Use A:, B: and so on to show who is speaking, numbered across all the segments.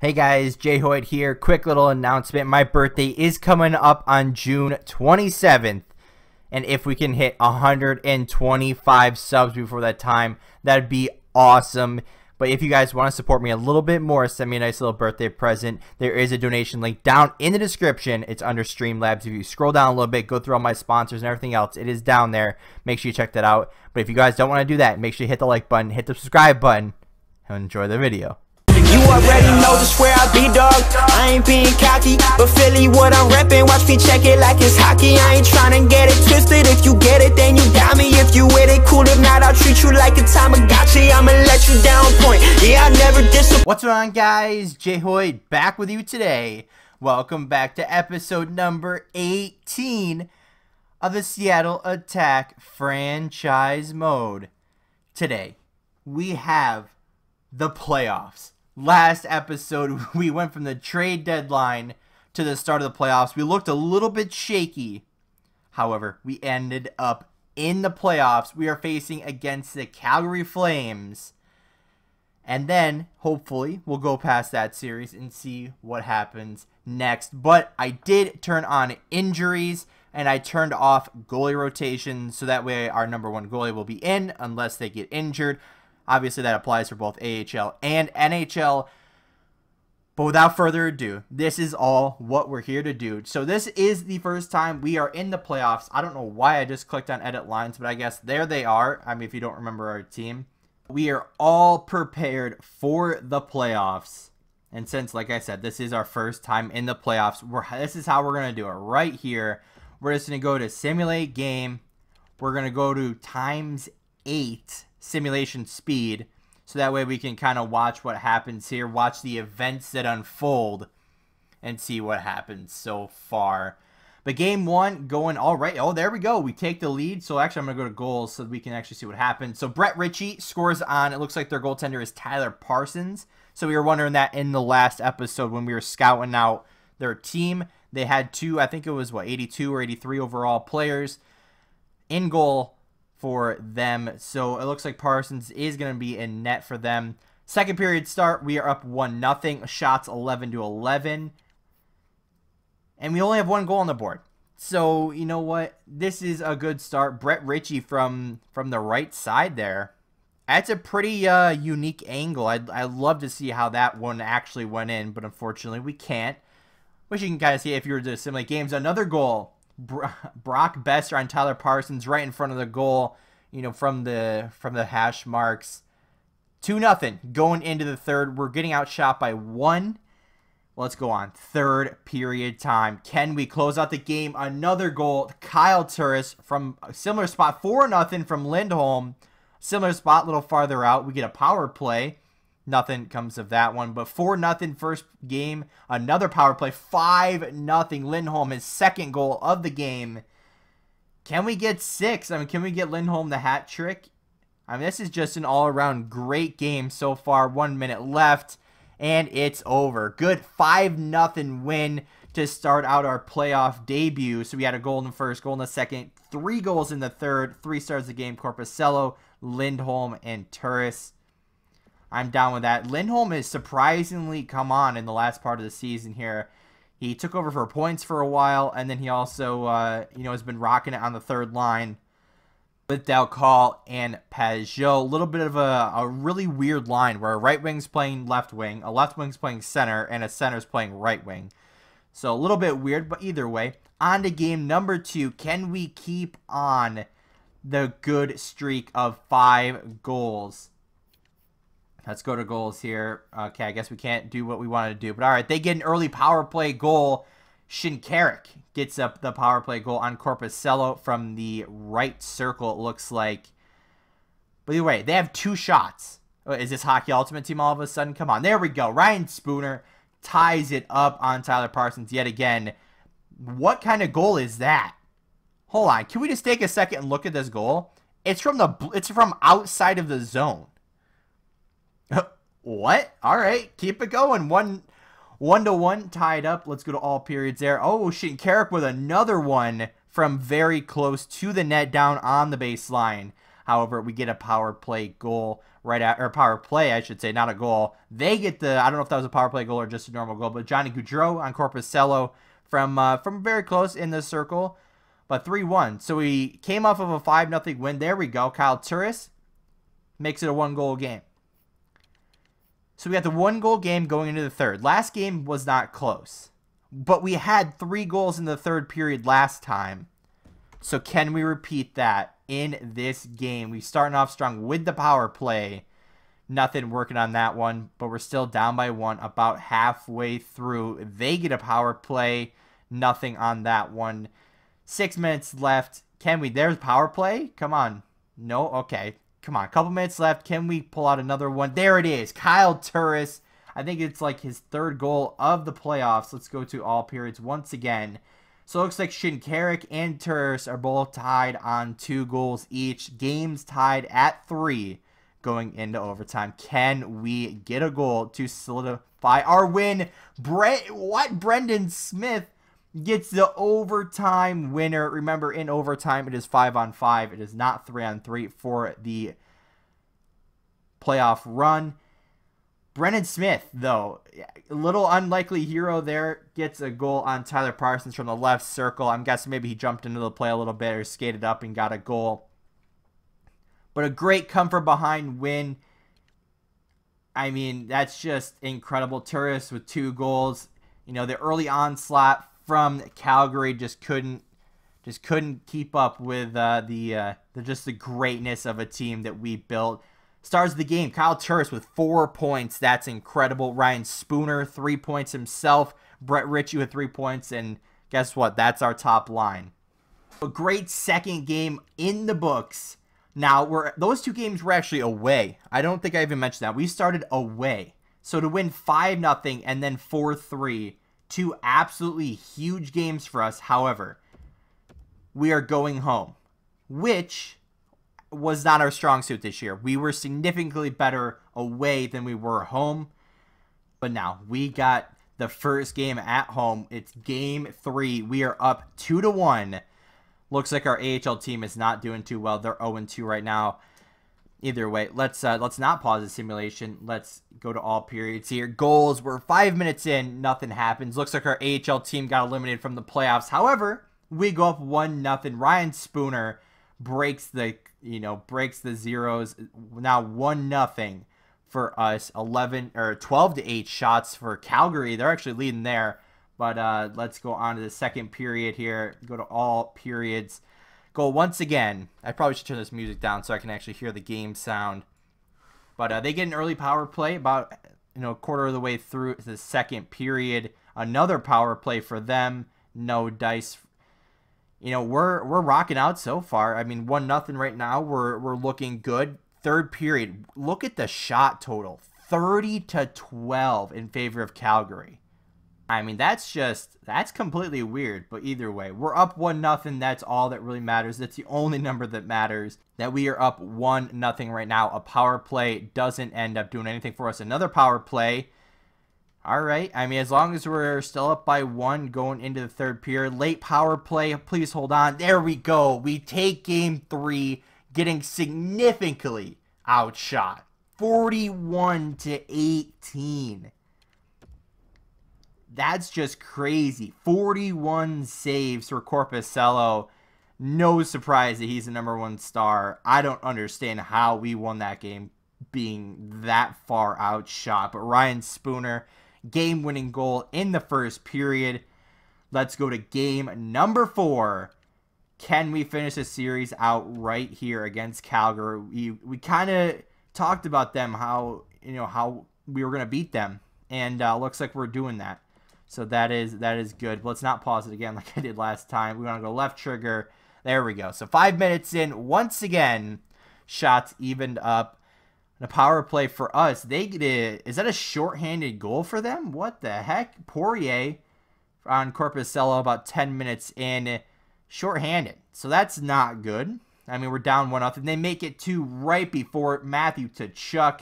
A: Hey guys, JHoyt here. Quick little announcement. My birthday is coming up on June 27th. And if we can hit 125 subs before that time, that'd be awesome. But if you guys want to support me a little bit more, send me a nice little birthday present. There is a donation link down in the description. It's under Streamlabs. If you scroll down a little bit, go through all my sponsors and everything else, it is down there. Make sure you check that out. But if you guys don't want to do that, make sure you hit the like button, hit the subscribe button, and enjoy the video.
B: You already know just where I be, dog. I ain't being cocky, but Philly what I'm reppin'. Watch me check it like it's hockey. I ain't tryna get it twisted. If you get it, then you got me. If you with it, cool. If not, I'll treat you like a Tamagotchi. I'ma let you down point. Yeah, I never disappoint.
A: What's going on, guys? JHoyt back with you today. Welcome back to episode number 18 of the Seattle Attack franchise mode. Today, we have the playoffs. Last episode, we went from the trade deadline to the start of the playoffs. We looked a little bit shaky. However, we ended up in the playoffs. We are facing against the Calgary Flames. And then, hopefully, we'll go past that series and see what happens next. But I did turn on injuries, and I turned off goalie rotation, so that way our number one goalie will be in unless they get injured. Obviously, that applies for both AHL and NHL. But without further ado, this is all what we're here to do. So this is the first time we are in the playoffs. I don't know why I just clicked on edit lines, but I guess there they are. I mean, if you don't remember our team. We are all prepared for the playoffs. And since, like I said, this is our first time in the playoffs, this is how we're going to do it right here. We're just going to go to simulate game. We're going to go to ×8. Simulation speed, so that way we can kind of watch what happens here, watch the events that unfold, and see what happens so far. But game one going all right. Oh, there we go. We take the lead. So actually, I'm going to go to goals so we can actually see what happens. So Brett Ritchie scores on, it looks like their goaltender is Tyler Parsons. So we were wondering that in the last episode when we were scouting out their team. They had two, I think it was, what, 82 or 83 overall players in goal for them. So it looks like Parsons is going to be in net for them. Second period start, we are up 1-0. Shots 11-11. And we only have one goal on the board. So, you know what? This is a good start. Brett Ritchie from the right side there. That's a pretty unique angle. I'd love to see how that one actually went in, but unfortunately we can't. Which you can kind of see if you were to simulate games. Another goal. Brock Besser on Tyler Parsons right in front of the goal, you know, from the hash marks. 2-0 going into the third. We're getting outshot by 1. Let's go on. Third period time. Can we close out the game? Another goal. Kyle Turris from a similar spot. 4-0 from Lindholm. Similar spot, a little farther out. We get a power play. Nothing comes of that one, but 4-0 first game. Another power play, 5-0. Lindholm, his second goal of the game. Can we get 6? I mean, can we get Lindholm the hat trick? I mean, this is just an all-around great game so far. 1 minute left, and it's over. Good 5-0 win to start out our playoff debut. So we had a goal in the first, goal in the second, 3 goals in the third, 3 stars of the game. Korpisello, Lindholm, and Turris. I'm down with that. Lindholm has surprisingly come on in the last part of the season here. He took over for points for a while, and then he also, you know, has been rocking it on the third line with Dalcal and Pajot. A little bit of a really weird line where a right wing's playing left wing, a left wing's playing center, and a center's playing right wing. So a little bit weird, but either way. On to game number 2. Can we keep on the good streak of 5 goals? Let's go to goals here. Okay, I guess we can't do what we wanted to do. But all right, they get an early power play goal. Shinkarik gets up the power play goal on Korpisello from the right circle, it looks like. But either way, they have 2 shots. Is this Hockey Ultimate Team all of a sudden? Come on, there we go. Ryan Spooner ties it up on Tyler Parsons yet again. What kind of goal is that? Hold on, can we just take a second and look at this goal? It's from outside of the zone. What? All right, keep it going. 1-1 tied up. Let's go to all periods there. Oh, Shinkarik with another one from very close to the net down on the baseline. However, we get a power play goal right at, or power play, I should say, not a goal. They get the, I don't know if that was a power play goal or just a normal goal, but Johnny Gaudreau on Corpuscello from very close in the circle, but 3-1. So we came off of a 5-0 win. There we go. Kyle Turris makes it a 1-goal game. So we got the 1-goal game going into the third. Last game was not close, but we had 3 goals in the third period last time. So can we repeat that in this game? We starting off strong with the power play. Nothing working on that one, but we're still down by 1 about halfway through. They get a power play. Nothing on that one. 6 minutes left. Can we? There's power play? Come on. No? Okay. Come on. Couple minutes left. Can we pull out another one? There it is. Kyle Turris. I think it's like his 3rd goal of the playoffs. Let's go to all periods once again. So it looks like Shinkarik and Turris are both tied on 2 goals each. Games tied at 3 going into overtime. Can we get a goal to solidify our win? Brendan Smith gets the overtime winner. Remember, in overtime, it is 5-on-5. It is not 3-on-3 for the playoff run. Brendan Smith, though, a little unlikely hero there, gets a goal on Tyler Parsons from the left circle. I'm guessing maybe he jumped into the play a little bit or skated up and got a goal. But a great come from behind win. I mean, that's just incredible. Turris with 2 goals. You know, the early onslaught from Calgary just couldn't keep up with the greatness of a team that we built. Stars of the game, Kyle Turris with 4 points. That's incredible. Ryan Spooner, 3 points himself. Brett Ritchie with 3 points. And guess what? That's our top line. A great second game in the books. Now, those 2 games were actually away. I don't think I even mentioned that. We started away. So to win 5-0 and then 4-3, 2 absolutely huge games for us. However, we are going home, which was not our strong suit this year. We were significantly better away than we were home. But now we got the first game at home. It's game 3. We are up 2-1. Looks like our AHL team is not doing too well. They're 0-2 right now. Either way, let's not pause the simulation. Let's go to all periods here. Goals. We're 5 minutes in. Nothing happens. Looks like our AHL team got eliminated from the playoffs. However, we go up 1-0. Ryan Spooner breaks the zeros. Now 1-0 for us. 12-8 shots for Calgary. They're actually leading there. But let's go on to the second period here. Go to all periods. Goal once again. I probably should turn this music down so I can actually hear the game sound. But they get an early power play about a quarter of the way through the second period. Another power play for them. No dice. We're rocking out so far. I mean, 1-0 right now. We're looking good. Third period. Look at the shot total. 30-12 in favor of Calgary. I mean, that's completely weird. But either way, we're up 1-0. That's all that really matters. That's the only number that matters. That we are up 1-0 right now. A power play doesn't end up doing anything for us. Another power play. All right. I mean, as long as we're still up by 1 going into the third period. Late power play. Please hold on. There we go. We take game 3, getting significantly outshot. 41-18. That's just crazy. 41 saves for Corpuscello. No surprise that he's the #1 star. I don't understand how we won that game being that far outshot. But Ryan Spooner, game-winning goal in the first period. Let's go to game number 4. Can we finish the series out right here against Calgary? We kind of talked about them, how we were going to beat them. And looks like we're doing that. So that is good. Let's not pause it again like I did last time. We want to go left trigger. There we go. So 5 minutes in, once again, shots evened up. And a power play for us. Is that a shorthanded goal for them? What the heck? Poirier on Corpuscello about 10 minutes in, shorthanded. So that's not good. I mean, we're down 1-0. They make it 2 right before Matthew Tkachuk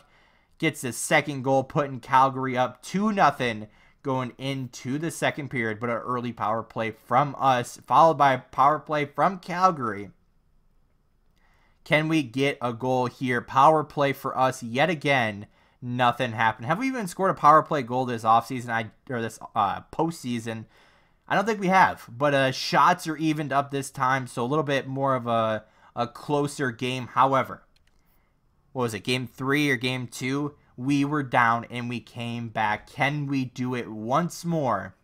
A: gets his second goal, putting Calgary up 2-0. Going into the second period, but an early power play from us, followed by a power play from Calgary. Can we get a goal here? Power play for us yet again. Nothing happened. Have we even scored a power play goal this offseason? Or this postseason? I don't think we have. But shots are evened up this time, so a little bit more of a closer game. However, what was it? Game 3 or Game 2? We were down and we came back. Can we do it once more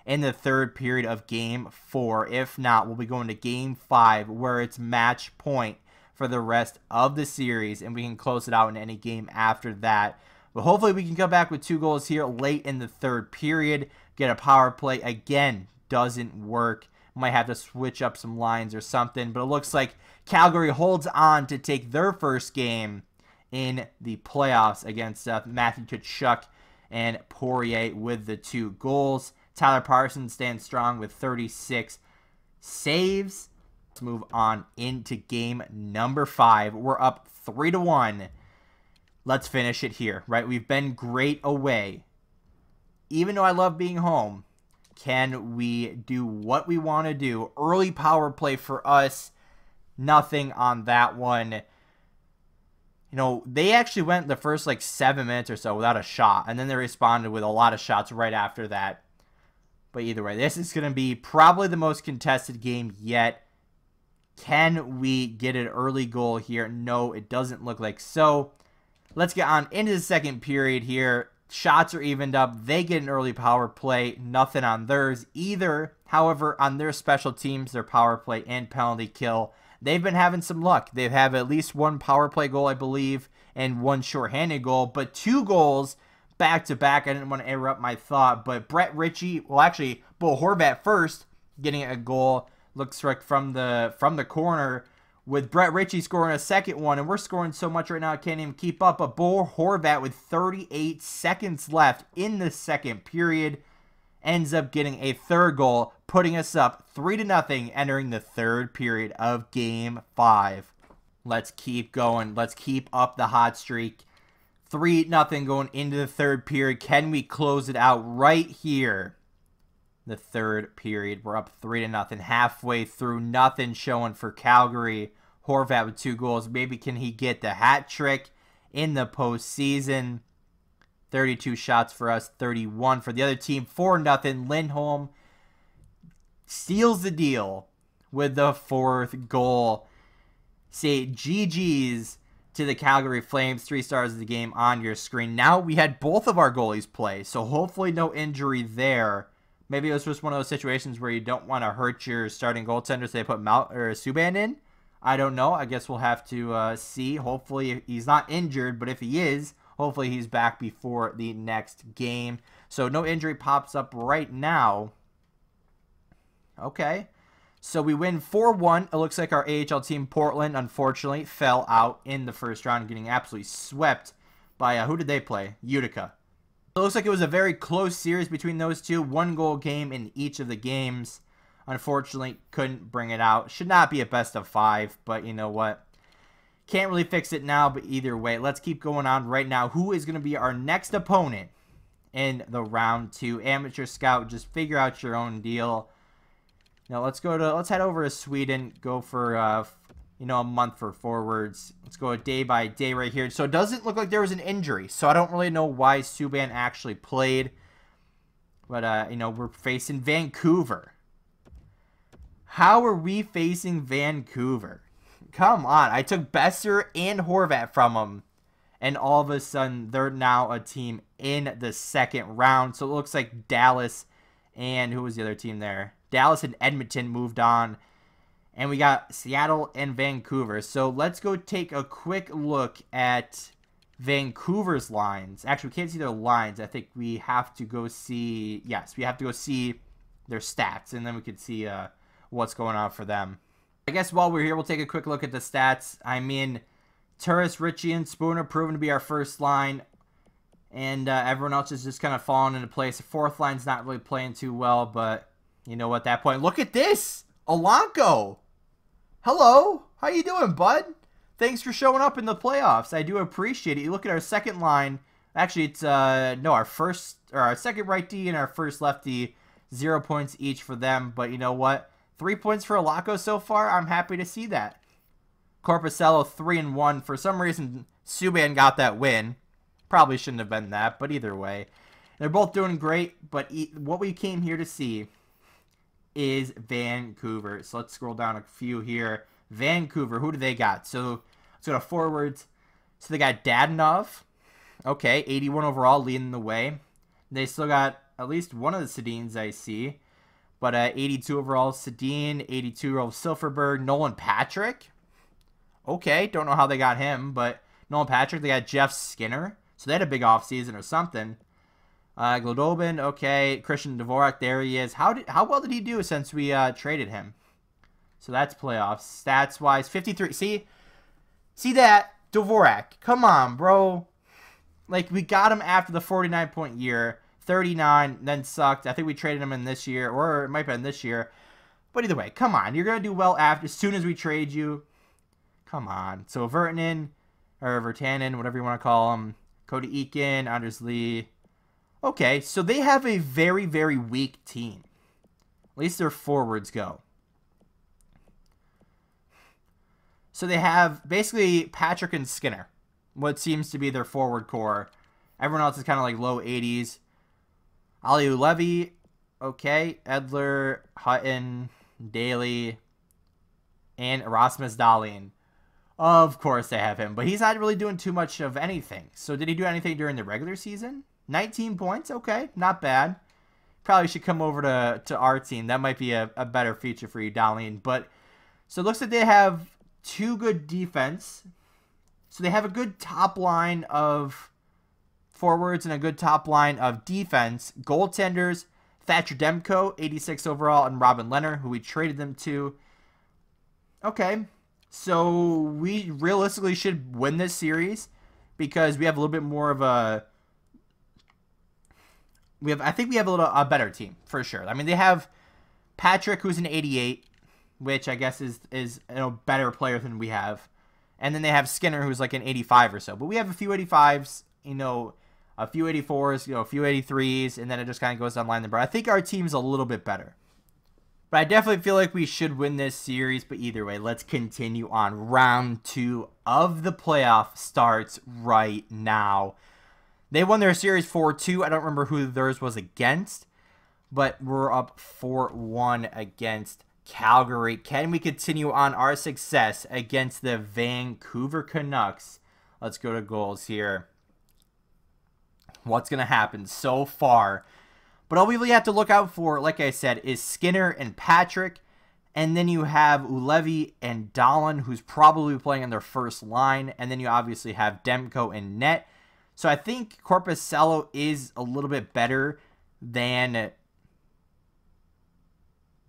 A: in the third period of Game 4? If not, we'll be going to Game 5, where it's match point for the rest of the series, and we can close it out in any game after that. But hopefully we can come back with 2 goals here late in the third period. Get a power play. Again, doesn't work. Might have to switch up some lines or something. But it looks like Calgary holds on to take their first game in the playoffs against Matthew Tkachuk and Poirier with the 2 goals. Tyler Parsons stands strong with 36 saves. Let's move on into game number 5. We're up 3-1. Let's finish it here, right? We've been great away. Even though I love being home, can we do what we want to do? Early power play for us. Nothing on that one. You know, they actually went the first like 7 minutes or so without a shot, and then they responded with a lot of shots right after that. But either way, this is going to be probably the most contested game yet. Can we get an early goal here? No, it doesn't look like so. Let's get on into the second period here. Shots are evened up. They get an early power play. Nothing on theirs either. However, on their special teams, their power play and penalty kill, they've been having some luck. They've had at least 1 power play goal, I believe, and 1 shorthanded goal. But 2 goals back-to-back. I didn't want to interrupt my thought. But Brett Ritchie, well, actually, Bo Horvat first getting a goal. Looks like from the corner, with Brett Ritchie scoring a second one, and we're scoring so much right now I can't even keep up. But Bo Horvat, with 38 seconds left in the second period, ends up getting a 3rd goal, putting us up 3-0 entering the third period of Game 5. Let's keep going. Let's keep up the hot streak. 3-0 going into the third period. Can we close it out right here? The third period, we're up 3-0. Halfway through, nothing showing for Calgary. Horvat with 2 goals. Maybe can he get the hat trick in the postseason? 32 shots for us, 31 for the other team. 4-0. Lindholm steals the deal with the 4th goal. Say GG's to the Calgary Flames. 3 stars of the game on your screen. Now we had both of our goalies play, so hopefully no injury there. Maybe it was just one of those situations where you don't want to hurt your starting goaltender, so they put Subban in. I don't know. I guess we'll have to see. Hopefully he's not injured, but if he is, hopefully he's back before the next game. So no injury pops up right now. Okay. So we win 4-1. It looks like our AHL team, Portland, unfortunately, fell out in the first round, getting absolutely swept by, who did they play? Utica. It looks like it was a very close series between those two. 1-goal game in each of the games. Unfortunately, couldn't bring it out. Should not be a best of 5, but you know what? Can't really fix it now, but either way, let's keep going on right now. Who is going to be our next opponent in the round 2? Amateur Scout, just figure out your own deal. Now let's head over to Sweden. Go for a month for forwards. Let's go day by day right here. So it doesn't look like there was an injury, so I don't really know why Subban actually played. But we're facing Vancouver. How are we facing Vancouver? Come on. I took Besser and Horvat from them, and all of a sudden they're now a team in the second round. So it looks like Dallas and who was the other team there? Dallas and Edmonton moved on. And we got Seattle and Vancouver. So let's go take a quick look at Vancouver's lines. Actually, we can't see their lines. I think we have to go see... Yes, we have to go see their stats. And then we can see what's going on for them. I guess while we're here, we'll take a quick look at the stats. I mean, Turris, Ritchie, and Spooner proven to be our first line. And everyone else is just kind of falling into place. The fourth line's not really playing too well. But you know, at that point, look at this! Alanko! Hello, how you doing, bud? Thanks for showing up in the playoffs. I do appreciate it. You look at our second line. Actually, it's our second right D and our first left D. 0 points each for them. But you know what? 3 points for Alanko so far. I'm happy to see that. Corpusello 3-1. For some reason, Subban got that win. Probably shouldn't have been that, but either way. They're both doing great, but what we came here to see is Vancouver. So let's scroll down a few here. Vancouver, who do they got? So let's go to forwards. So they got Dadonov. Okay, 81 overall, leading the way. They still got at least one of the Sedins I see. But 82 overall, Sedin. 82 overall, Silfverberg. Nolan Patrick. Okay, don't know how they got him, but Nolan Patrick. They got Jeff Skinner. So they had a big offseason or something. Glodobin, okay. Christian Dvorak, there he is. How well did he do since we traded him? So that's playoffs. Stats-wise, 53. See that? Dvorak. Come on, bro. Like, we got him after the 49-point year. 39, then sucked. I think we traded him in this year, or it might have been this year. But either way, come on. You're going to do well after, as soon as we trade you. Come on. So Vertanen, or Vertanen, whatever you want to call him. Cody Eakin, Anders Lee. Okay, so they have a very, very weak team. At least their forwards go. So they have basically Patrick and Skinner, what seems to be their forward core. Everyone else is kind of like low 80s. Ali Levy, okay. Edler, Hutton, Daly, and Erasmus Dahlin. Of course they have him, but he's not really doing too much of anything. So did he do anything during the regular season? 19 points, okay, not bad. Probably should come over to our team. That might be a better feature for you, Dahlin. But so it looks like they have two good defense. So they have a good top line of forwards and a good top line of defense. Goaltenders, Thatcher Demko, 86 overall, and Robin Leonard, who we traded them to. Okay, so we realistically should win this series because we have a little bit more of a... I think we have a better team, for sure. I mean, they have Patrick, who's an 88, which I guess is a better player than we have. And then they have Skinner, who's like an 85 or so. But we have a few 85s, a few 84s, a few 83s, and then it just kind of goes down line the bar. I think our team's a little bit better. But I definitely feel like we should win this series. But either way, let's continue on. Round 2 of the playoff starts right now. They won their series 4-2. I don't remember who theirs was against, but we're up 4-1 against Calgary. Can we continue on our success against the Vancouver Canucks? Let's go to goals here. What's going to happen so far? But all we really have to look out for, like I said, is Skinner and Patrick. And then you have Ulevi and Dahlin, who's probably playing on their first line. And then you obviously have Demko and net. So I think Corpusello is a little bit better than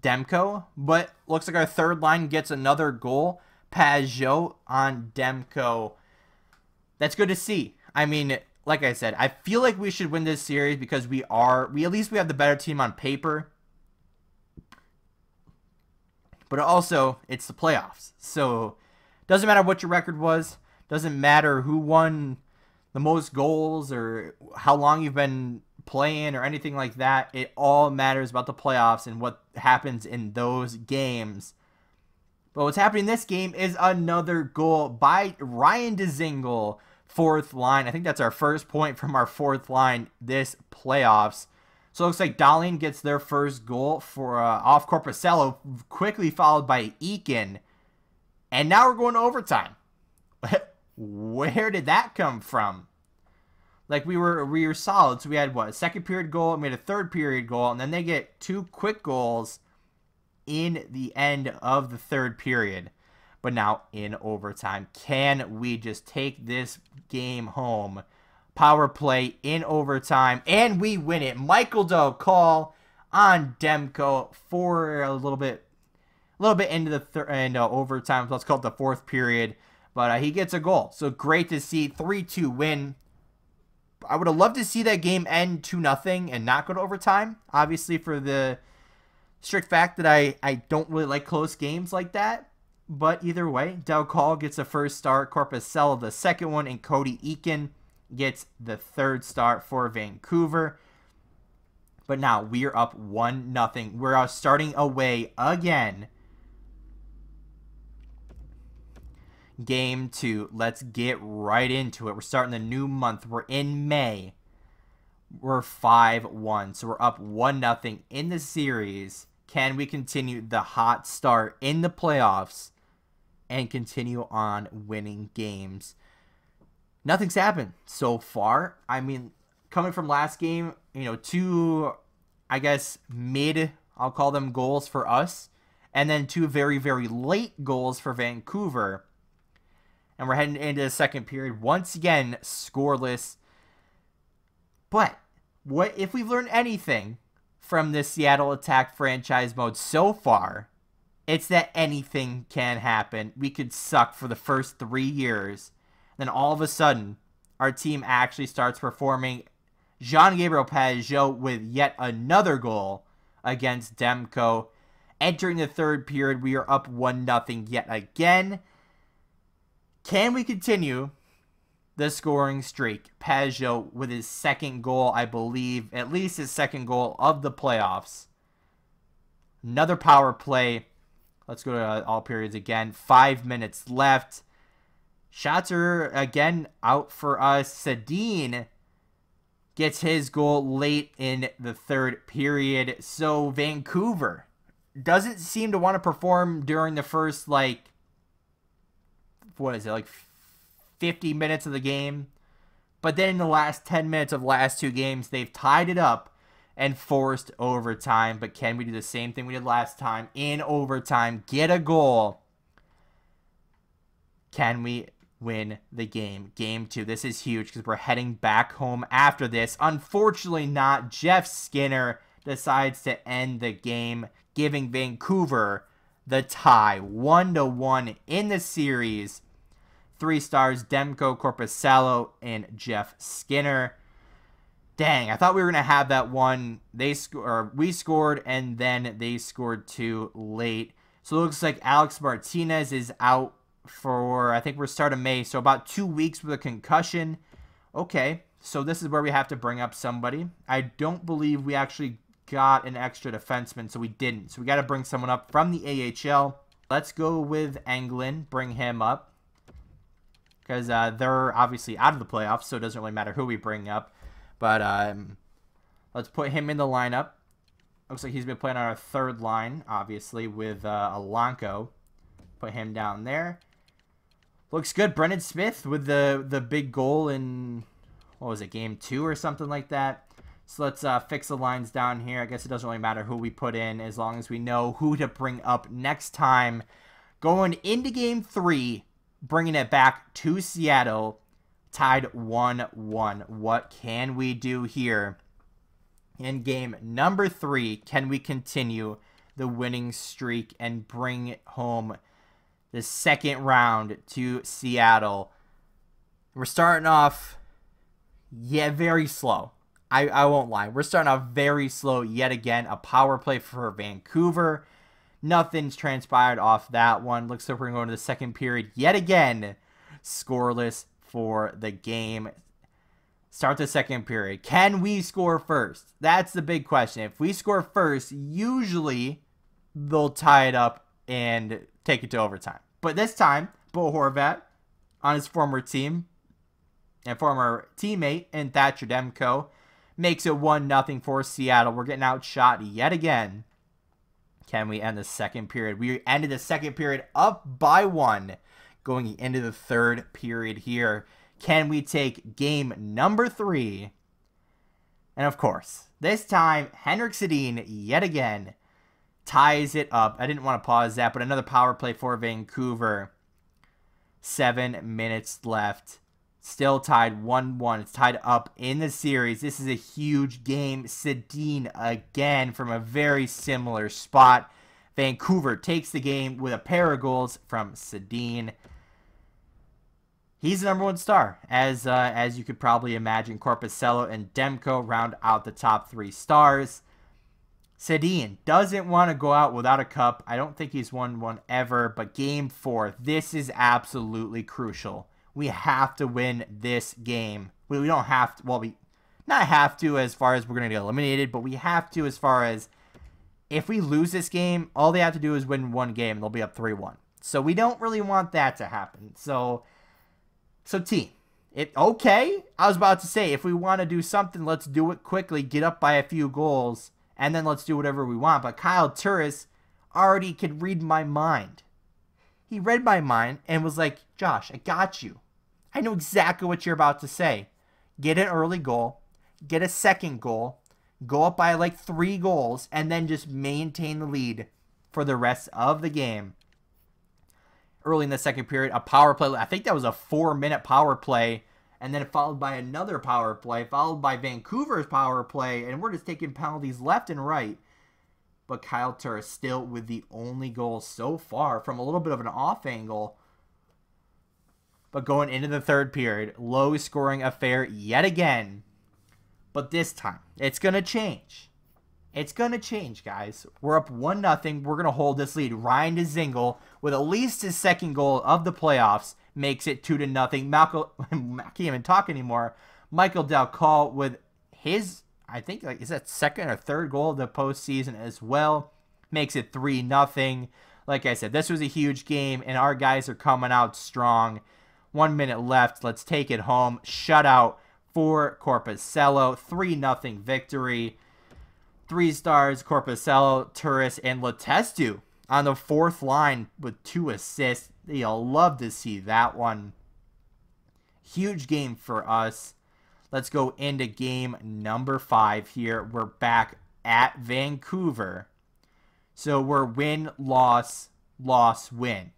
A: Demko, but looks like our third line gets another goal. Pajot on Demko. That's good to see. I mean, like I said, I feel like we should win this series because we at least we have the better team on paper. But also, it's the playoffs. So, doesn't matter what your record was. Doesn't matter who won the most goals or how long you've been playing or anything like that. It all matters about the playoffs and what happens in those games. But what's happening in this game is another goal by Ryan Dzingel, fourth line. I think that's our first point from our fourth line this playoffs. So it looks like Dahlin gets their first goal for off Corpusello, quickly followed by Eakin. And now we're going to overtime. Where did that come from? Like, we were solid. So we had, what, a second period goal, and we had a third period goal, and then they get two quick goals in the end of the third period. But now in overtime, can we just take this game home? Power play in overtime, and we win it. Michael Doe call on Demko for a little bit into the overtime. Let's call it the fourth period. But he gets a goal. So great to see. 3-2 win. I would have loved to see that game end 2-0 and not go to overtime. Obviously, for the strict fact that I don't really like close games like that. But either way, Del Call gets the first start. Corpusello the second one. And Cody Eakin gets the third start for Vancouver. But now we are up 1-0. We're starting away again. Game 2. Let's get right into it. We're starting the new month. We're in May. We're 5-1. So we're up 1-0 in the series. Can we continue the hot start in the playoffs and continue on winning games? Nothing's happened so far. I mean, coming from last game, you know, 2, I guess, I'll call them goals for us. And then 2 very, very late goals for Vancouver. And we're heading into the second period. Once again, scoreless. But what if we've learned anything from this Seattle Attack franchise mode so far, it's that anything can happen. We could suck for the first 3 years. Then all of a sudden, our team actually starts performing. Jean-Gabriel Pageau with yet another goal against Demko. Entering the third period, we are up 1-0 yet again. Can we continue the scoring streak? Pageau with his second goal, I believe, at least his second goal of the playoffs. Another power play. Let's go to all periods again. 5 minutes left. Shots are again out for us. Sedin gets his goal late in the third period. So Vancouver doesn't seem to want to perform during the first, like, what is it, like 50 minutes of the game. But then in the last 10 minutes of the last 2 games, they've tied it up and forced overtime. But can we do the same thing we did last time in overtime? Get a goal. Can we win the game? Game 2. This is huge because we're heading back home after this. Unfortunately not. Jeff Skinner decides to end the game, giving Vancouver the tie. 1-1 in the series. 3 stars, Demko, Korpisalo, and Jeff Skinner. Dang, I thought we were going to have that one. We scored, and then they scored 2 late. So it looks like Alex Martinez is out for, I think we're start of May, so about 2 weeks with a concussion. Okay, so this is where we have to bring up somebody. I don't believe we actually got an extra defenseman, so we didn't. So we got to bring someone up from the AHL. Let's go with Englund, bring him up. Because they're obviously out of the playoffs, so it doesn't really matter who we bring up. But let's put him in the lineup. Looks like he's been playing on our third line, obviously, with Alanko. Put him down there. Looks good. Brendan Smith with the big goal in, what was it, game 2 or something like that. So let's fix the lines down here. I guess it doesn't really matter who we put in as long as we know who to bring up next time. Going into game 3. Bringing it back to Seattle, tied 1-1. What can we do here in game number 3? Can we continue the winning streak and bring home the second round to Seattle? We're starting off, very slow. I won't lie. We're starting off very slow yet again. A power play for Vancouver. Nothing's transpired off that one. Looks like we're going to the second period yet again. Scoreless for the game. Start the second period. Can we score first? That's the big question. If we score first, usually they'll tie it up and take it to overtime. But this time, Bo Horvat on his former team and former teammate in Thatcher Demko makes it 1-0 for Seattle. We're getting outshot yet again. Can we end the second period? We ended the second period up by 1 going into the third period here. Can we take game number 3? And of course, this time, Henrik Sedin yet again ties it up. I didn't want to pause that, but another power play for Vancouver. 7 minutes left. Still tied 1-1. It's tied up in the series. This is a huge game. Sedin again from a very similar spot. Vancouver takes the game with a pair of goals from Sedin. He's the #1 star, as you could probably imagine. Korpisalo and Demko round out the top 3 stars. Sedin doesn't want to go out without a cup. I don't think he's won one ever, but game 4, this is absolutely crucial. We have to win this game. We don't have to, well, we not have to as far as we're going to get eliminated, but we have to as far as if we lose this game, all they have to do is win 1 game. They'll be up 3-1. So we don't really want that to happen. So team, okay. I was about to say, if we want to do something, let's do it quickly, get up by a few goals, and then let's do whatever we want. But Kyle Turris already could read my mind. He read my mind and was like, Josh, I got you. I know exactly what you're about to say. Get an early goal, get a second goal, go up by like 3 goals, and then just maintain the lead for the rest of the game. Early in the second period, a power play. I think that was a 4-minute power play, and then followed by another power play, followed by Vancouver's power play, and we're just taking penalties left and right. But Kyle Turris still with the only goal so far from a little bit of an off angle. But going into the third period, low scoring affair yet again. But this time, it's going to change. It's going to change, guys. We're up 1-0. We're going to hold this lead. Ryan Dzingel, with at least his second goal of the playoffs, makes it 2-0. Malcolm, I can't even talk anymore. Michael Dalcal with his, I think, is that second or third goal of the postseason as well, makes it 3-0. Like I said, this was a huge game, and our guys are coming out strong. 1 minute left. Let's take it home. Shutout for Korpisalo. 3-0 victory. 3 stars, Korpisalo, Turris, and Letestu on the 4th line with 2 assists. You'll love to see that one. Huge game for us. Let's go into game number 5 here. We're back at Vancouver. So we're win, loss, loss, win.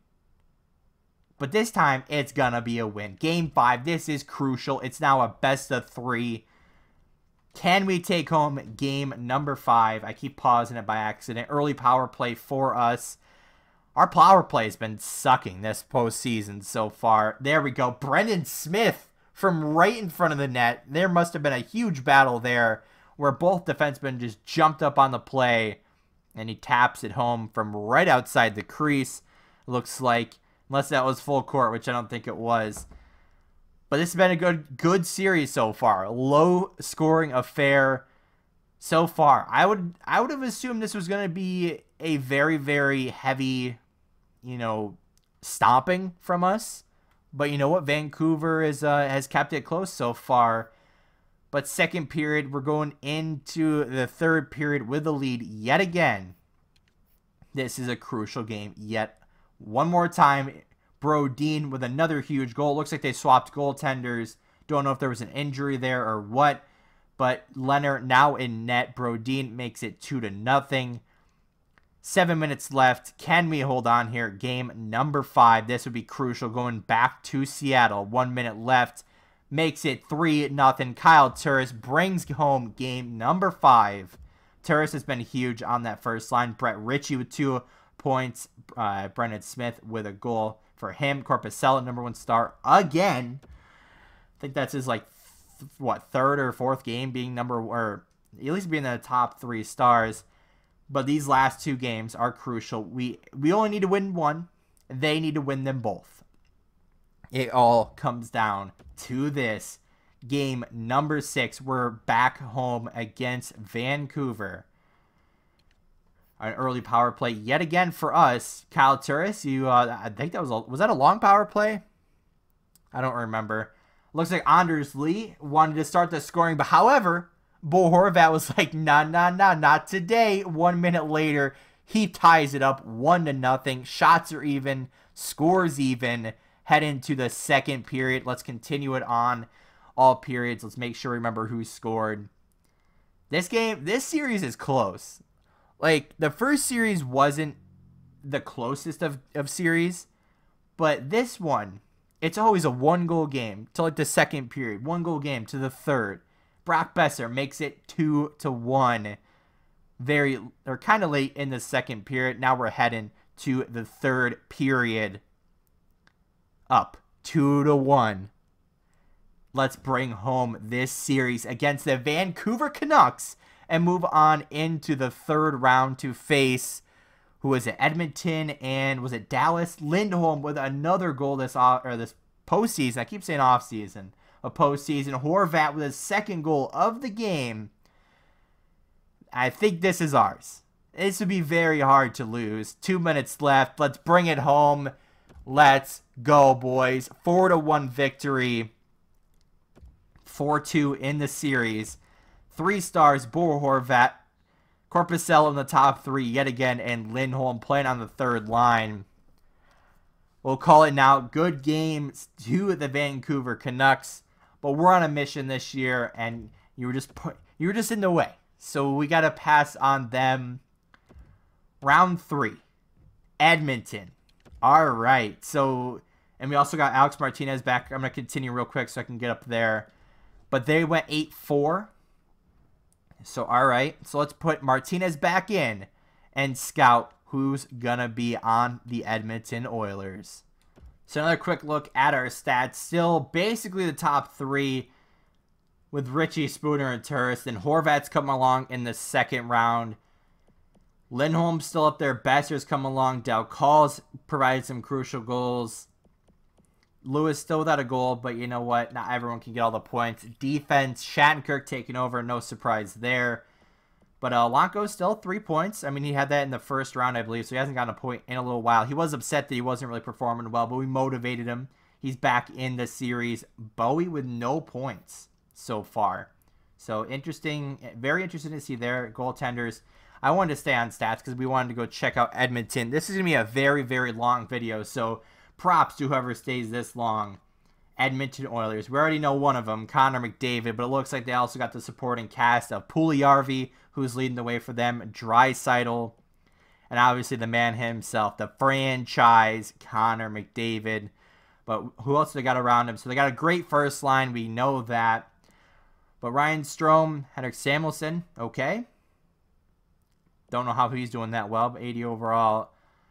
A: But this time, it's going to be a win. Game 5, this is crucial. It's now a best of 3. Can we take home game number 5? I keep pausing it by accident. Early power play for us. Our power play has been sucking this postseason so far. There we go. Brendan Smith from right in front of the net. There must have been a huge battle there where both defensemen just jumped up on the play. And he taps it home from right outside the crease. Looks like, unless that was full court, which I don't think it was. But this has been a good series so far. Low scoring affair so far. I would have assumed this was going to be a very, very heavy, stomping from us. But you know what? Vancouver has kept it close so far. But second period, we're going into the third period with the lead yet again. This is a crucial game yet one more time. Brodin with another huge goal. Looks like they swapped goaltenders. Don't know if there was an injury there or what. But Leonard now in net. Brodin makes it 2-0. 7 minutes left. Can we hold on here? Game number 5. This would be crucial going back to Seattle. 1 minute left. Makes it 3-0. Kyle Turris brings home game number 5. Turris has been huge on that first line. Brett Ritchie with 2 points. Brendan Smith with a goal for him. Korpisalo, number 1 star again. I think that's his third or fourth game being or at least being in the top 3 stars. But these last 2 games are crucial. We only need to win 1. They need to win them both. It all comes down to this. Game number 6. We're back home against Vancouver. An early power play yet again for us. Kyle Turris, I think that was that a long power play? I don't remember. Looks like Anders Lee wanted to start the scoring, but however, Bo Horvat was like, nah, not today. 1 minute later, he ties it up 1-0. Shots are even, scores even. Head into the second period. Let's continue it on all periods. Let's make sure we remember who scored. This series is close. The first series wasn't the closest of series, but this one, it's always a 1-goal game to the second period. 1-goal game to the third. Brock Besser makes it 2-1. Kind of late in the second period. Now we're heading to the third period. Up 2-1. Let's bring home this series against the Vancouver Canucks and move on into the third round to face, who was it, Edmonton, and was it Dallas? Lindholm with another goal this postseason. I keep saying offseason. A postseason. Horvat with his second goal of the game. I think this is ours. This would be very hard to lose. 2 minutes left. Let's bring it home. Let's go, boys. 4-1 victory. 4-2 in the series. 3 stars, Bo Horvat. Korpisalo in the top 3 yet again, and Lindholm playing on the third line. We'll call it now. Good game to the Vancouver Canucks. But we're on a mission this year, and you were just in the way. So we got to pass on them. Round 3. Edmonton. All right. So, and we also got Alex Martinez back. I'm going to continue real quick so I can get up there. But they went 8-4. So, all right. So, let's put Martinez back in and scout who's going to be on the Edmonton Oilers. So, another quick look at our stats. Still basically the top 3 with Richie, Spooner, and Turris. Then Horvat's coming along in the second round. Lindholm's still up there. Besser's come along. Dalcal's provided some crucial goals. Lewis still without a goal, but you know what? Not everyone can get all the points. Defense, Shattenkirk taking over. No surprise there. But Lanko's still 3 points. I mean, he had that in the first round, I believe, so he hasn't gotten a point in a little while. He was upset that he wasn't really performing well, but we motivated him. He's back in the series. Bowie with no points so far. So interesting, very interesting to see their goaltenders. I wanted to stay on stats because we wanted to go check out Edmonton. This is going to be a very, very long video, so props to whoever stays this long. Edmonton Oilers. We already know one of them, Connor McDavid, but it looks like they also got the supporting cast of Puljujärvi, who's leading the way for them, Draisaitl, and obviously the man himself, the franchise, Connor McDavid. But who else they got around him? So they got a great first line. We know that. But Ryan Strome, Henrik Samuelsson, okay. Don't know how he's doing that well, but 80 overall.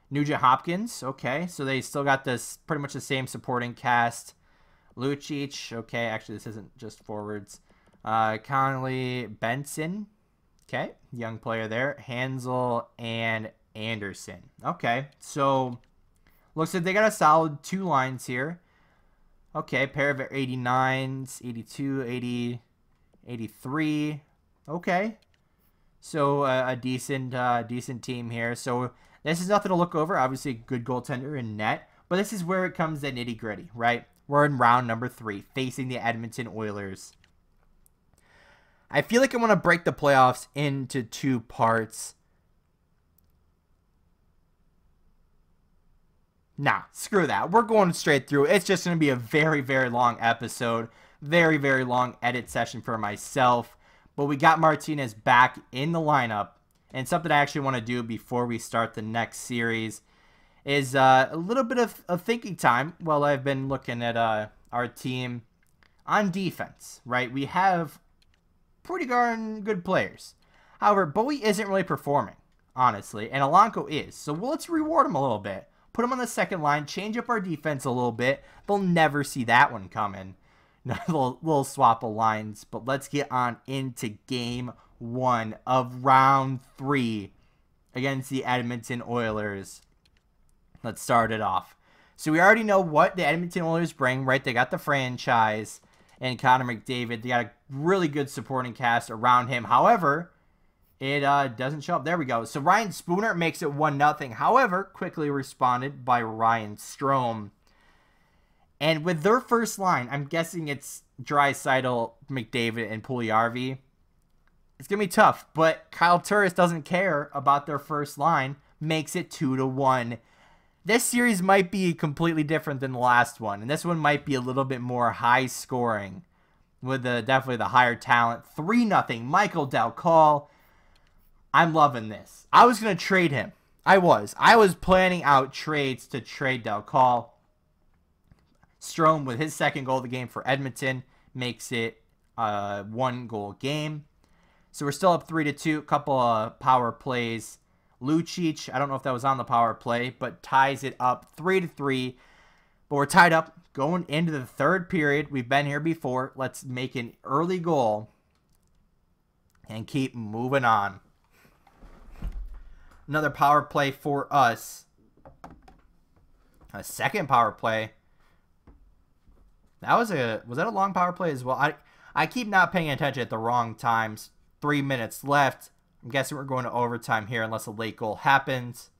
A: Nugent Hopkins, okay. So they still got this pretty much the same supporting cast. Lucic, okay. Actually, this isn't just forwards. Connolly, Benson, okay. Young player there. Hansel and Anderson. Okay, so looks like they got a solid 2 lines here. Okay, pair of 89s, 82, 80, 83. Okay. So a decent team here. So this is nothing to look over. Obviously, good goaltender in net. But this is where it comes to nitty gritty, right? We're in round number 3, facing the Edmonton Oilers. I feel like I want to break the playoffs into 2 parts. Nah, screw that. We're going straight through. It's just going to be a very, very long episode. Very, very long edit session for myself. But we got Martinez back in the lineup. And something I actually want to do before we start the next series is a little bit of thinking time while I've been looking at our team on defense, right? We have pretty darn good players. However, Bowie isn't really performing, honestly, and Alanko is. So let's reward him a little bit. Put him on the second line, change up our defense a little bit. They'll never see that one coming. We'll swap of lines, but let's get on into game 1 of round 3 against the Edmonton Oilers. Let's start it off. So we already know what the Edmonton Oilers bring, right? They got the franchise and Connor McDavid. They got a really good supporting cast around him. However, it doesn't show up. There we go. So Ryan Spooner makes it 1-0. However, quickly responded by Ryan Strome. And with their first line, I'm guessing it's Draisaitl, McDavid, and Puljujärvi. It's going to be tough, but Kyle Turris doesn't care about their first line. Makes it 2-1. This series might be completely different than the last one, and this one might be a little bit more high scoring with definitely the higher talent. 3-0, Michael Dalcal. I'm loving this. I was going to trade him. I was planning out trades to trade Dalcal. Strome with his second goal of the game for Edmonton makes it a 1-goal game. So we're still up 3-2. A couple of power plays. Lucic, I don't know if that was on the power play, but ties it up 3-3. But we're tied up going into the third period. We've been here before. Let's make an early goal and keep moving on. Another power play for us. A second power play. Was that a long power play as well? I keep not paying attention at the wrong times. 3 minutes left. I'm guessing we're going to overtime here unless a late goal happens.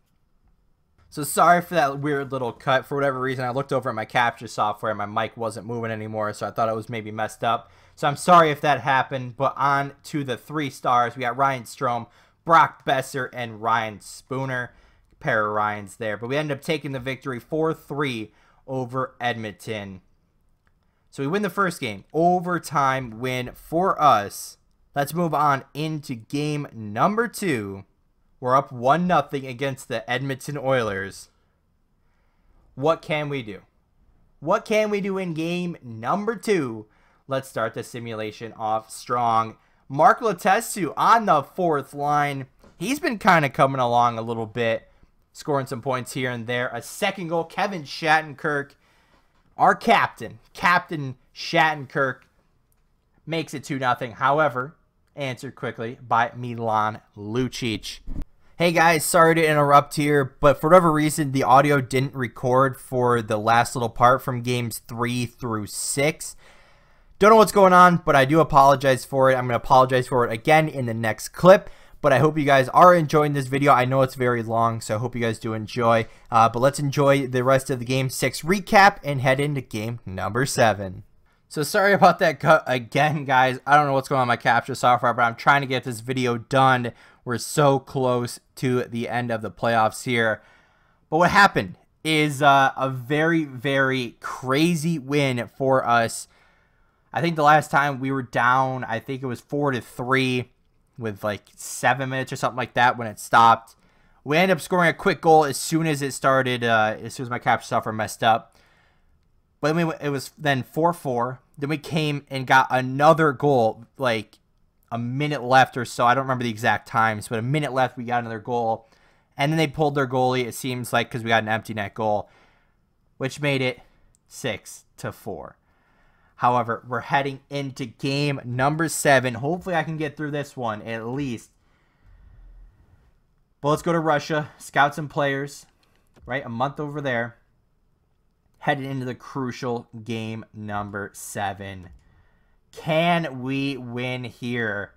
A: So sorry for that weird little cut. For whatever reason, I looked over at my capture software and my mic wasn't moving anymore, so I thought it was maybe messed up. So I'm sorry if that happened, but on to the 3 stars. We got Ryan Strome, Brock Besser, and Ryan Spooner. A pair of Ryans there. But we ended up taking the victory 4-3 over Edmonton. So we win the first game. Overtime win for us. Let's move on into game number 2. We're up 1-0 against the Edmonton Oilers. What can we do? What can we do in game number 2? Let's start the simulation off strong. Mark Letestu on the 4th line. He's been kind of coming along a little bit, scoring some points here and there. A second goal, Kevin Shattenkirk, our captain, Captain Shattenkirk, makes it 2-0. However, answered quickly by Milan Lucic. Hey guys, sorry to interrupt here, but for whatever reason, the audio didn't record for the last little part from games 3 through 6. Don't know what's going on, but I do apologize for it. I'm going to apologize for it again in the next clip, but I hope you guys are enjoying this video. I know it's very long, so I hope you guys do enjoy. But let's enjoy the rest of the game 6 recap and head into game number 7. So sorry about that cut again, guys. I don't know what's going on with my capture software, but I'm trying to get this video done. We're so close to the end of the playoffs here. But what happened is a very, very crazy win for us. I think the last time we were down, I think it was 4-3 with like 7 minutes or something like that when it stopped. We ended up scoring a quick goal as soon as it started, as soon as my capture software messed up. But then it was then 4-4. Then we came and got another goal, like a minute left or so. I don't remember the exact times, but a minute left, we got another goal. And then they pulled their goalie, it seems like, because we got an empty net goal, which made it 6-4. However, we're heading into game number 7. Hopefully I can get through this one at least. But let's go to Russia, scout some players, right? A month over there. Headed into the crucial game number 7. Can we win here?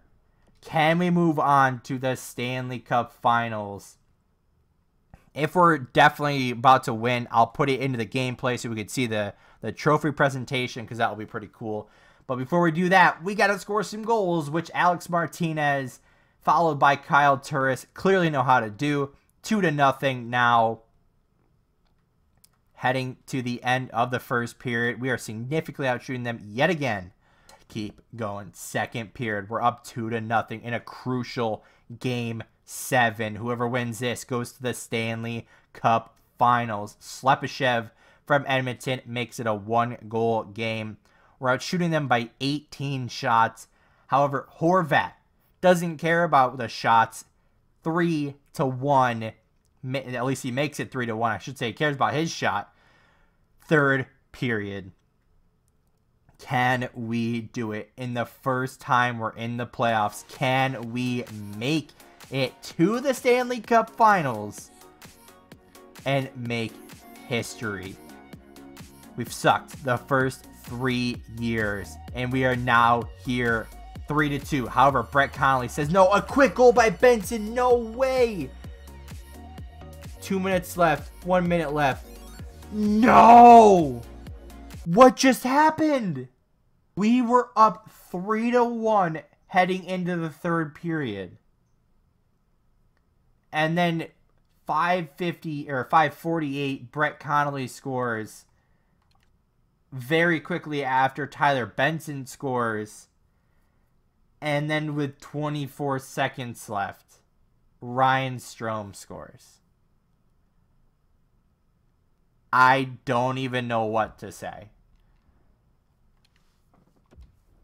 A: Can we move on to the Stanley Cup Finals? If we're definitely about to win, I'll put it into the gameplay so we can see the trophy presentation, because that will be pretty cool. But before we do that, we got to score some goals, which Alex Martinez, followed by Kyle Turris, clearly know how to do. 2-0 now. Heading to the end of the first period. We are significantly outshooting them yet again. Keep going. Second period. We're up 2-0 in a crucial game 7. Whoever wins this goes to the Stanley Cup Finals. Slepyshev from Edmonton makes it a 1-goal game. We're outshooting them by 18 shots. However, Horvat doesn't care about the shots. 3-1. At least he makes it 3-1. I should say he cares about his shot. Third period. Can we do it in the first time we're in the playoffs? Can we make it to the Stanley Cup Finals and make history? We've sucked the first 3 years, and we are now here 3-2. However, Brett Connolly says, no, a quick goal by Benson. No way. 2 minutes left. 1 minute left. No! What just happened? We were up 3-1 heading into the third period. And then 5:50 or 5:48, Brett Connolly scores. Very quickly after, Tyler Benson scores. And then with 24 seconds left, Ryan Strome scores. I don't even know what to say.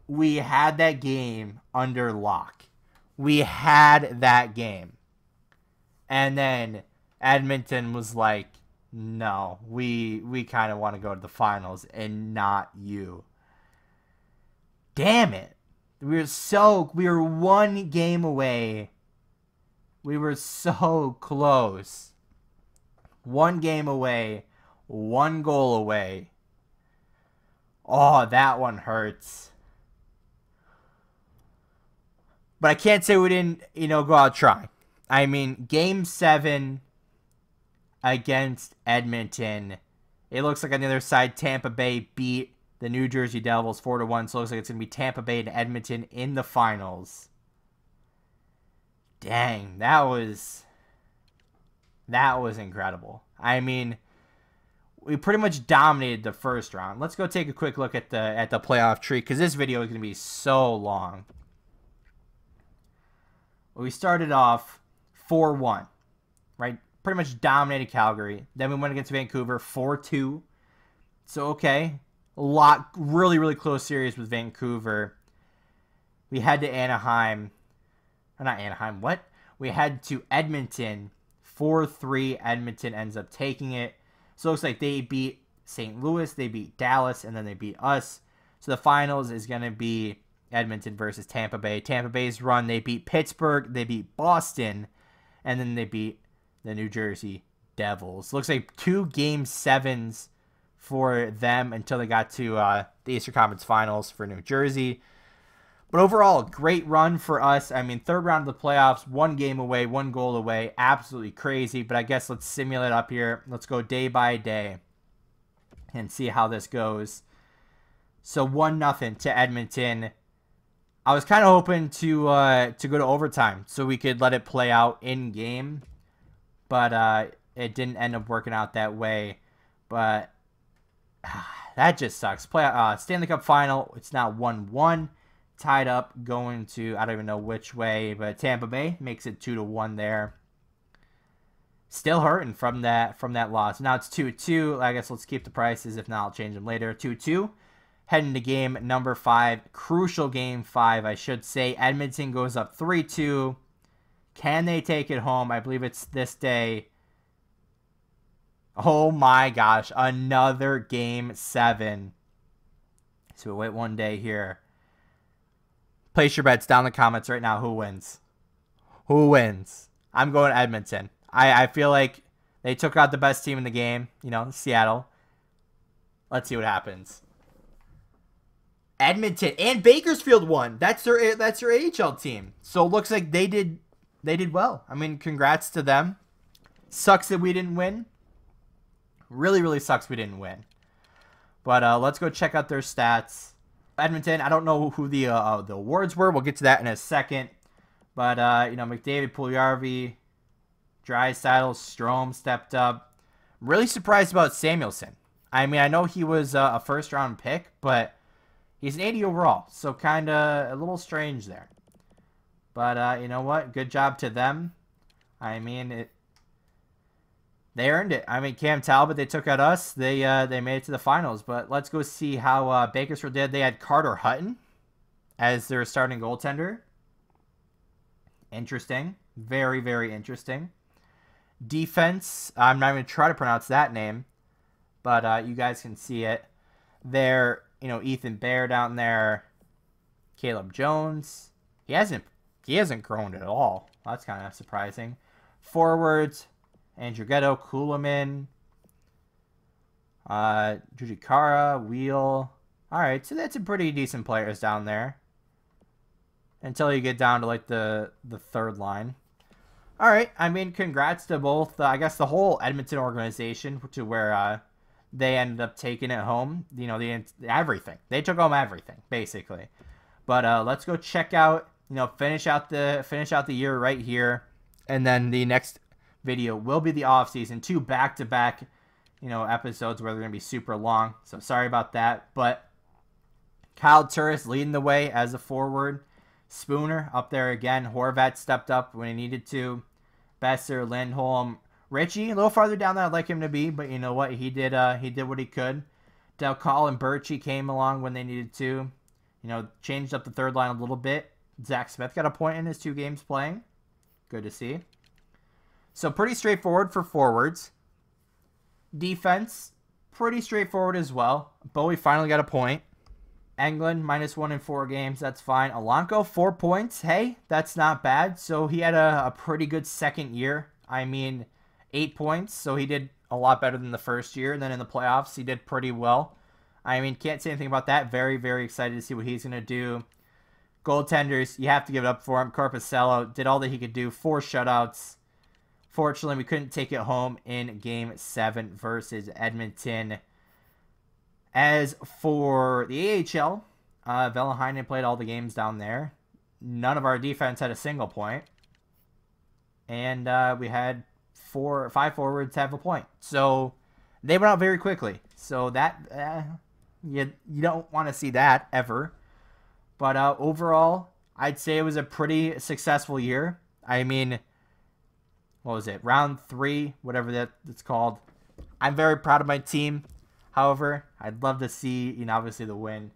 A: We had that game under lock. We had that game. And then Edmonton was like, no, we kind of want to go to the finals and not you. Damn it. We were 1 game away. We were so close. 1 game away. 1 goal away. Oh, that one hurts. But I can't say we didn't, go out trying. I mean, Game 7 against Edmonton. It looks like on the other side, Tampa Bay beat the New Jersey Devils 4-1. So it looks like it's going to be Tampa Bay and Edmonton in the finals. Dang, that was incredible. I mean, we pretty much dominated the first round. Let's go take a quick look at the playoff tree, because this video is going to be so long. We started off 4-1, right? Pretty much dominated Calgary. Then we went against Vancouver 4-2. So, okay. Really, really close series with Vancouver. We had to Anaheim. Not Anaheim, what? We had to Edmonton 4-3. Edmonton ends up taking it. So it looks like they beat St. Louis, they beat Dallas, and then they beat us. So the finals is going to be Edmonton versus Tampa Bay. Tampa Bay's run, they beat Pittsburgh, they beat Boston, and then they beat the New Jersey Devils. Looks like 2 Game 7s for them until they got to the Eastern Conference Finals for New Jersey. But overall, great run for us. I mean, third round of the playoffs, 1 game away, 1 goal away. Absolutely crazy. But I guess let's simulate up here. Let's go day by day and see how this goes. So 1-0 to Edmonton. I was kind of hoping to go to overtime so we could let it play out in game. But it didn't end up working out that way. But that just sucks. Stanley Cup final. It's now 1-1. Tied up, going to, I don't even know which way, but Tampa Bay makes it 2-1 there. Still hurting from that loss. Now it's 2-2. I guess let's keep the prices. If not, I'll change them later. 2-2. Heading to game number 5. Crucial game 5, I should say. Edmonton goes up 3-2. Can they take it home? I believe it's this day. Oh my gosh. Another game 7. So we'll wait one day here. Place your bets down in the comments right now. Who wins? Who wins? I'm going Edmonton. I feel like they took out the best team in the game. Seattle. Let's see what happens. Edmonton and Bakersfield won. That's their AHL team. So it looks like they did well. I mean, congrats to them. Sucks that we didn't win. Really, really sucks we didn't win. But let's go check out their stats. Edmonton, I don't know who the awards were. We'll get to that in a second. But, McDavid, Puljujarvi, Draisaitl, Strome stepped up. Really surprised about Samuelson. I mean, I know he was a first-round pick, but he's an 80 overall. So kind of a little strange there. But, you know what? Good job to them. I mean, they earned it. I mean, Cam Talbot, they took out us. They made it to the finals. But let's go see how Bakersfield did. They had Carter Hutton as their starting goaltender. Interesting. Very, very interesting. Defense, I'm not even going to try to pronounce that name. But you guys can see it. There, Ethan Bear down there. Caleb Jones. He hasn't grown at all. That's kind of surprising. Forwards. Andrew Ghetto, Kuhlman, Jujikara, Wheel. Alright, so that's some pretty decent players down there. Until you get down to, like, the third line. Alright, I mean, congrats to both, I guess, the whole Edmonton organization, to where they ended up taking it home. Everything. They took home everything, basically. But let's go check out, finish out the year right here. And then the next video will be the off season. 2 back-to-back episodes where they're gonna be super long, so sorry about that. But Kyle Turris leading the way as a forward. Spooner up there again. Horvat stepped up when he needed to. Besser, Lindholm, Richie a little farther down than I'd like him to be, but you know what, he did what he could. Del Call and Birchie came along when they needed to. Changed up the third line a little bit. Zach Smith got a point in his 2 games playing. Good to see. So pretty straightforward for forwards. Defense, pretty straightforward as well. Bowie finally got a point. Englund, -1 in 4 games. That's fine. Alanko, 4 points. Hey, that's not bad. So he had a pretty good second year. I mean, 8 points. So he did a lot better than the first year. And then in the playoffs, he did pretty well. I mean, can't say anything about that. Very, very excited to see what he's going to do. Goaltenders, you have to give it up for him. Corpuscello did all that he could do. 4 shutouts. Fortunately, we couldn't take it home in Game 7 versus Edmonton. As for the AHL, Velleheinen played all the games down there. None of our defense had a single point. And we had 5 forwards have a point. So they went out very quickly. So that, you don't want to see that ever. But overall, I'd say it was a pretty successful year. I mean, what was it? Round 3, whatever that's called. I'm very proud of my team. However, I'd love to see, obviously the win.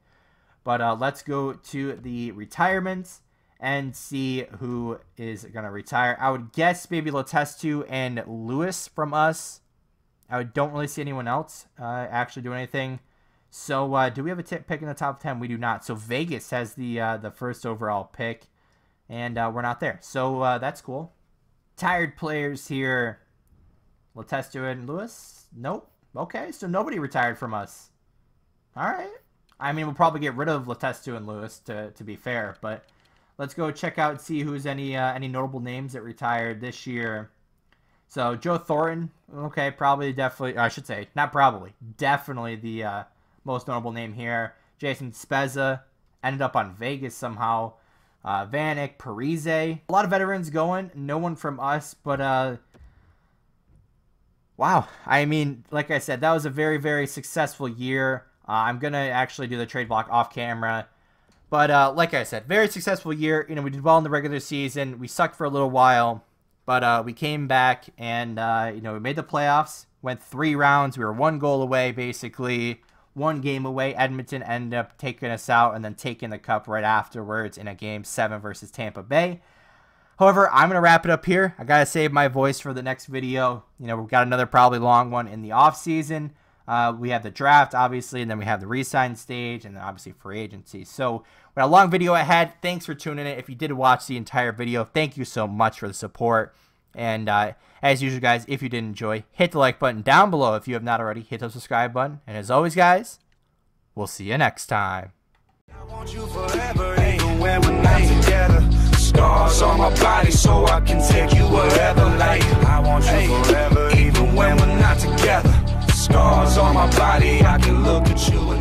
A: But let's go to the retirements and see who is going to retire. I would guess maybe Letestu and Lewis from us. I don't really see anyone else actually do anything. So do we have a pick in the top 10? We do not. So Vegas has the first overall pick, and we're not there. So that's cool. Tired players here. Letestu and Lewis? Nope. Okay, so nobody retired from us. All right. I mean, we'll probably get rid of Letestu and Lewis to be fair, but let's go check out, see who's any notable names that retired this year. So Joe Thornton, okay, probably, definitely, I should say, not probably, definitely the most notable name here. Jason Spezza ended up on Vegas somehow. Vanek, Parise, a lot of veterans going, no one from us, but wow. I mean, like I said, that was a very, very successful year. I'm going to actually do the trade block off camera. But like I said, very successful year. We did well in the regular season. We sucked for a little while. But we came back and, we made the playoffs. Went 3 rounds. We were 1 goal away, basically. 1 game away. Edmonton ended up taking us out and then taking the cup right afterwards in a Game 7 versus Tampa Bay. However, I'm going to wrap it up here. I got to save my voice for the next video. We've got another probably long one in the offseason. We have the draft, obviously, and then we have the re-sign stage, and then obviously free agency. So, we got a long video ahead. Thanks for tuning in. If you did watch the entire video, thank you so much for the support. And as usual, guys, if you did enjoy, hit the like button down below. If you have not already, hit the subscribe button. And as always, guys, we'll see you next time.
C: I want you forever, even when we're not together. Scars on my body so I can take you wherever. Like, I want you forever, even when we're not together. Scars on my body, I can look at you and